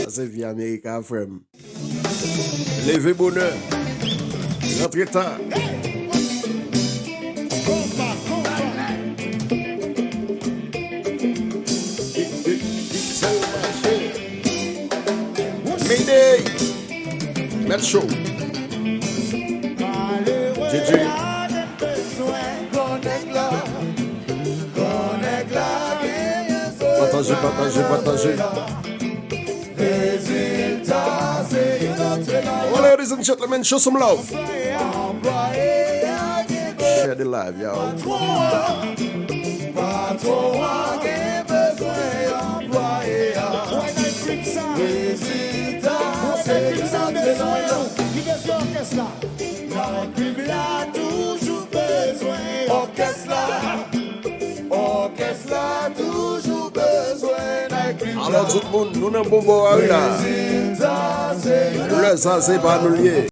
Ça c'est vie américaine, frère. Levez bonheur. Rentrez tard. Mayday. Mettre chaud. JJ. Partagez. Oh, ladies and gentlemen, show some love. Share the live, y'all. Alors tout le monde, nous n'avons pas bon là. Le ça c'est pas nous lier.